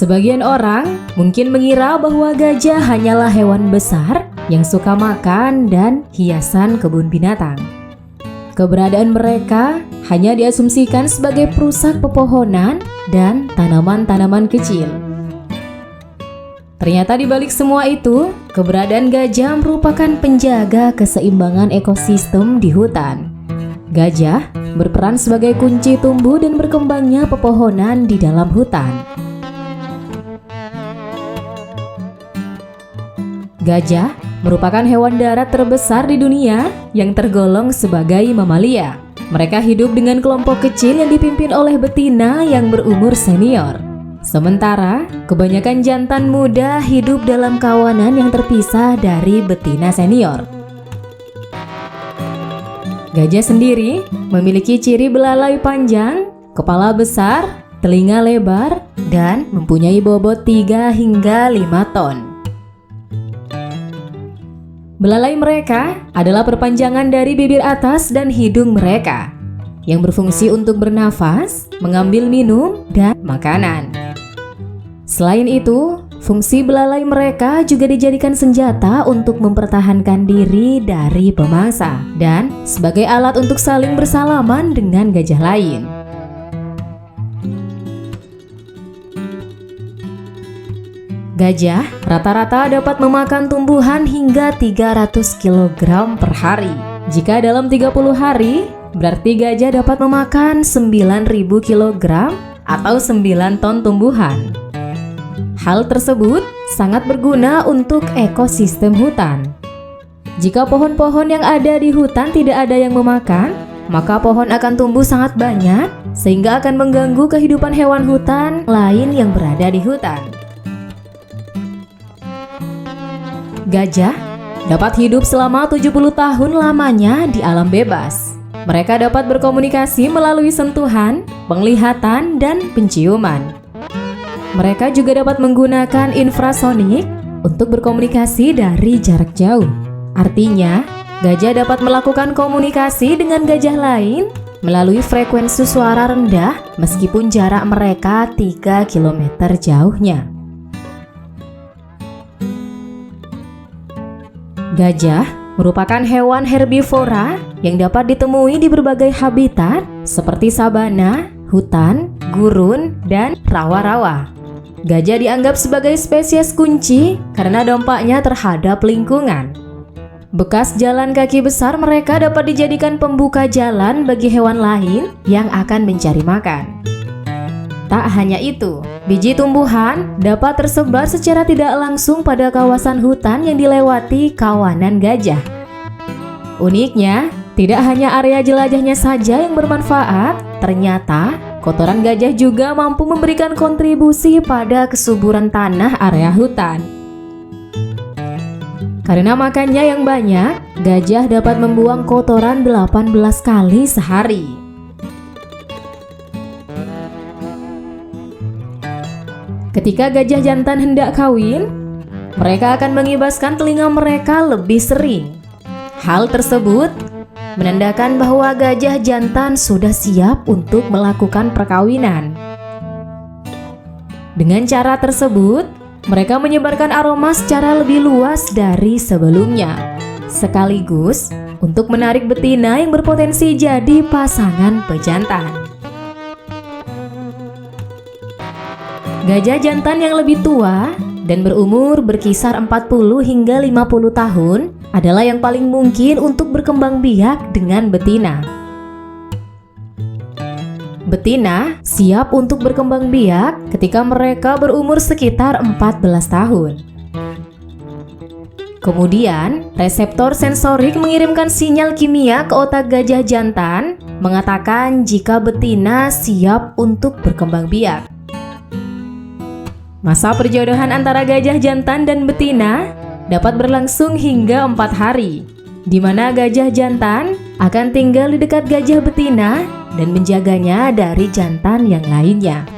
Sebagian orang mungkin mengira bahwa gajah hanyalah hewan besar yang suka makan dan hiasan kebun binatang. Keberadaan mereka hanya diasumsikan sebagai perusak pepohonan dan tanaman-tanaman kecil. Ternyata di balik semua itu, keberadaan gajah merupakan penjaga keseimbangan ekosistem di hutan. Gajah berperan sebagai kunci tumbuh dan berkembangnya pepohonan di dalam hutan. Gajah merupakan hewan darat terbesar di dunia yang tergolong sebagai mamalia. Mereka hidup dengan kelompok kecil yang dipimpin oleh betina yang berumur senior. Sementara, kebanyakan jantan muda hidup dalam kawanan yang terpisah dari betina senior. Gajah sendiri memiliki ciri belalai panjang, kepala besar, telinga lebar, dan mempunyai bobot 3 hingga 5 ton. Belalai mereka adalah perpanjangan dari bibir atas dan hidung mereka, yang berfungsi untuk bernafas, mengambil minum, dan makanan. Selain itu, fungsi belalai mereka juga dijadikan senjata untuk mempertahankan diri dari pemangsa dan sebagai alat untuk saling bersalaman dengan gajah lain. Gajah rata-rata dapat memakan tumbuhan hingga 300 kg per hari. Jika dalam 30 hari, berarti gajah dapat memakan 9.000 kg atau 9 ton tumbuhan. Hal tersebut sangat berguna untuk ekosistem hutan. Jika pohon-pohon yang ada di hutan tidak ada yang memakan, maka pohon akan tumbuh sangat banyak sehingga akan mengganggu kehidupan hewan hutan lain yang berada di hutan. Gajah dapat hidup selama 70 tahun lamanya di alam bebas. Mereka dapat berkomunikasi melalui sentuhan, penglihatan, dan penciuman. Mereka juga dapat menggunakan infrasonik untuk berkomunikasi dari jarak jauh. Artinya, gajah dapat melakukan komunikasi dengan gajah lain melalui frekuensi suara rendah meskipun jarak mereka 3 km jauhnya. Gajah merupakan hewan herbivora yang dapat ditemui di berbagai habitat seperti sabana, hutan, gurun, dan rawa-rawa. Gajah dianggap sebagai spesies kunci karena dampaknya terhadap lingkungan. Bekas jalan kaki besar mereka dapat dijadikan pembuka jalan bagi hewan lain yang akan mencari makan. Tak hanya itu, biji tumbuhan dapat tersebar secara tidak langsung pada kawasan hutan yang dilewati kawanan gajah. Uniknya, tidak hanya area jelajahnya saja yang bermanfaat, ternyata kotoran gajah juga mampu memberikan kontribusi pada kesuburan tanah area hutan. Karena makannya yang banyak, gajah dapat membuang kotoran 18 kali sehari. Ketika gajah jantan hendak kawin, mereka akan mengibaskan telinga mereka lebih sering. Hal tersebut menandakan bahwa gajah jantan sudah siap untuk melakukan perkawinan. Dengan cara tersebut, mereka menyebarkan aroma secara lebih luas dari sebelumnya, sekaligus untuk menarik betina yang berpotensi jadi pasangan pejantan. Gajah jantan yang lebih tua dan berumur berkisar 40 hingga 50 tahun adalah yang paling mungkin untuk berkembang biak dengan betina. Betina siap untuk berkembang biak ketika mereka berumur sekitar 14 tahun. Kemudian, reseptor sensorik mengirimkan sinyal kimia ke otak gajah jantan mengatakan jika betina siap untuk berkembang biak. Masa perjodohan antara gajah jantan dan betina dapat berlangsung hingga 4 hari, di mana gajah jantan akan tinggal di dekat gajah betina dan menjaganya dari jantan yang lainnya.